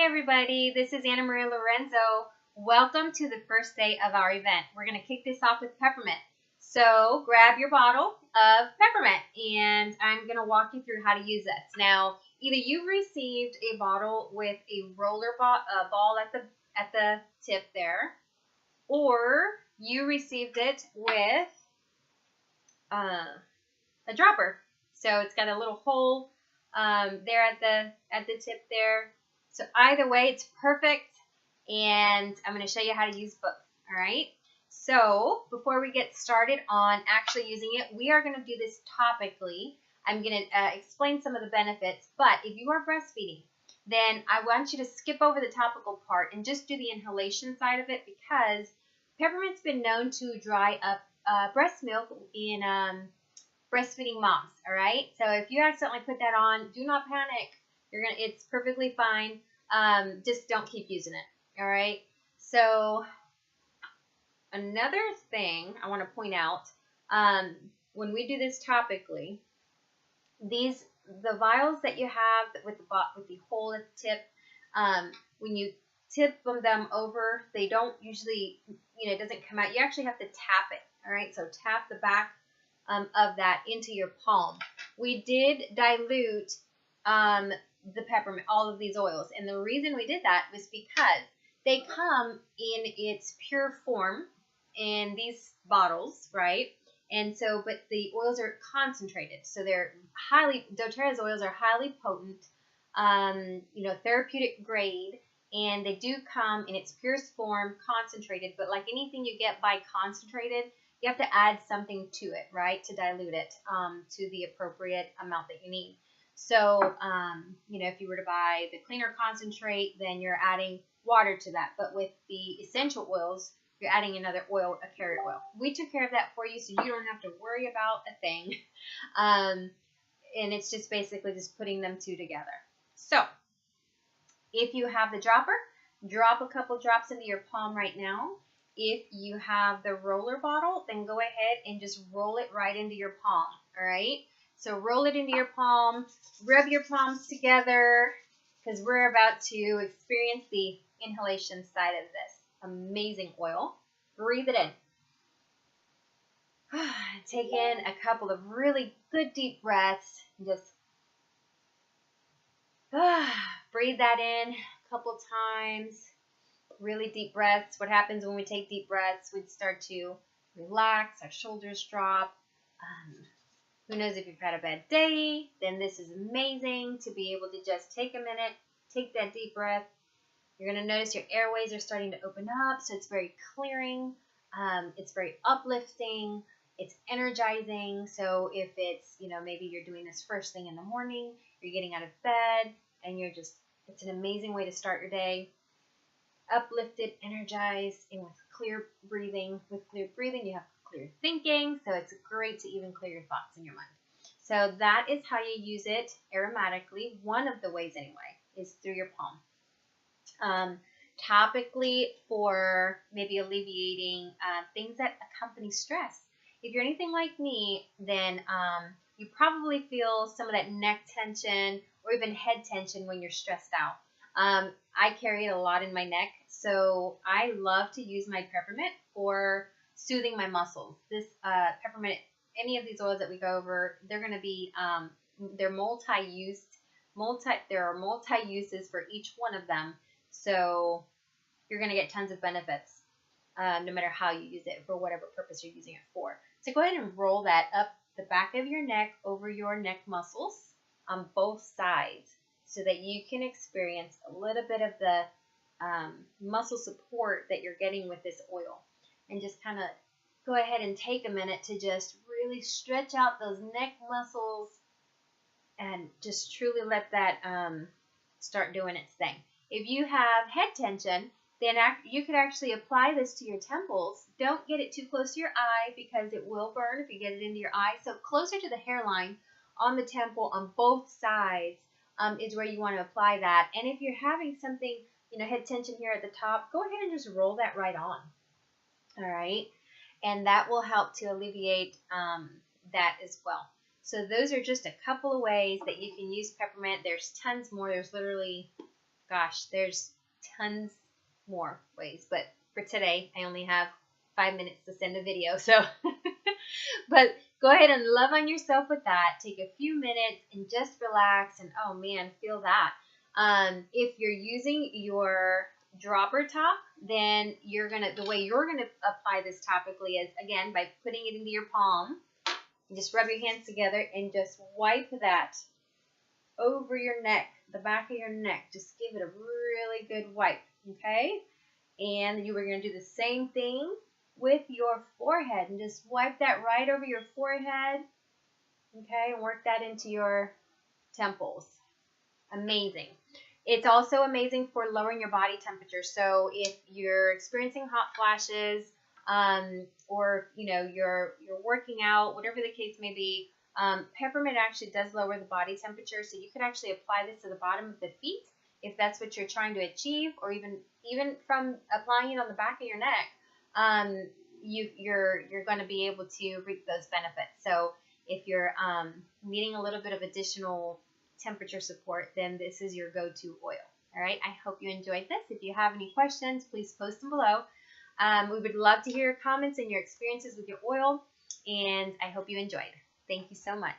Hi everybody, this is Anna Maria Lorenzo. Welcome to the first day of our event. We're going to kick this off with peppermint. So grab your bottle of peppermint and I'm going to walk you through how to use this. Now, either you received a bottle with a roller ball at the tip there, or you received it with a dropper. So it's got a little hole there at the tip there. So either way, it's perfect, and I'm going to show you how to use both, all right? So before we get started on actually using it, we are going to do this topically. I'm going to explain some of the benefits, but if you are breastfeeding, then I want you to skip over the topical part and just do the inhalation side of it, because peppermint's been known to dry up breast milk in breastfeeding moms, all right? So if you accidentally put that on, do not panic. It's perfectly fine. Just don't keep using it, all right? So another thing I want to point out, when we do this topically, the vials that you have with the hole at the tip, when you tip them over, they don't usually, it doesn't come out. You actually have to tap it, all right? So tap the back of that into your palm. We did dilute the peppermint, all of these oils, and the reason we did that was because they come in its pure form in these bottles, right? And so, but the oils are concentrated, so doTERRA's oils are highly potent, therapeutic grade, and they do come in its purest form, concentrated. But like anything you get by concentrated, you have to add something to it, right, to dilute it to the appropriate amount that you need. So, if you were to buy the cleaner concentrate, then you're adding water to that. But with the essential oils, you're adding another oil, a carrier oil. We took care of that for you, so you don't have to worry about a thing. And it's just basically just putting them two together. So, if you have the dropper, drop a couple drops into your palm right now. If you have the roller bottle, then go ahead and just roll it right into your palm, all right? So roll it into your palm, rub your palms together, because we're about to experience the inhalation side of this amazing oil. Breathe it in. Take in a couple of really good deep breaths. Just breathe that in a couple times. Really deep breaths. What happens when we take deep breaths? We start to relax, our shoulders drop. Who knows, if you've had a bad day, then this is amazing to be able to just take a minute, take that deep breath. You're going to notice your airways are starting to open up, so it's very clearing. It's very uplifting. It's energizing. So if it's, maybe you're doing this first thing in the morning, you're getting out of bed, and it's an amazing way to start your day. Uplifted, energized, and with clear breathing. With clear breathing, you have clear thinking, so it's great to even clear your thoughts in your mind. So that is how you use it aromatically. One of the ways, anyway, is through your palm. Topically, for maybe alleviating things that accompany stress. If you're anything like me, then you probably feel some of that neck tension or even head tension when you're stressed out. I carry it a lot in my neck, so I love to use my peppermint for soothing my muscles. This peppermint, any of these oils that we go over, they're going to be, they're multi-used. There are multi-uses for each one of them, so you're going to get tons of benefits no matter how you use it, for whatever purpose you're using it for. So go ahead and roll that up the back of your neck over your neck muscles on both sides, so that you can experience a little bit of the muscle support that you're getting with this oil. And just kind of go ahead and take a minute to just really stretch out those neck muscles and just truly let that start doing its thing. If you have head tension, then you could actually apply this to your temples. Don't get it too close to your eye, because it will burn if you get it into your eye. So closer to the hairline on the temple on both sides is where you want to apply that. And if you're having something, head tension here at the top, go ahead and just roll that right on. All right. And that will help to alleviate that as well. So those are just a couple of ways that you can use peppermint. There's tons more. There's literally, gosh, there's tons more ways, but for today, I only have 5 minutes to send a video, so but go ahead and love on yourself with that. Take a few minutes and just relax, and oh man, feel that. If you're using your dropper top, then the way you're gonna apply this topically is, again, by putting it into your palm. Just rub your hands together and just wipe that over your neck, the back of your neck. Just give it a really good wipe, okay? And you were going to do the same thing with your forehead, and just wipe that right over your forehead, okay? And work that into your temples. Amazing. It's also amazing for lowering your body temperature. So if you're experiencing hot flashes, or you're working out, whatever the case may be, peppermint actually does lower the body temperature. So you could actually apply this to the bottom of the feet if that's what you're trying to achieve, or even from applying it on the back of your neck, you're going to be able to reap those benefits. So if you're needing a little bit of additional temperature support, then this is your go-to oil. All right, I hope you enjoyed this. If you have any questions, please post them below. We would love to hear your comments and your experiences with your oil, and I hope you enjoyed. Thank you so much.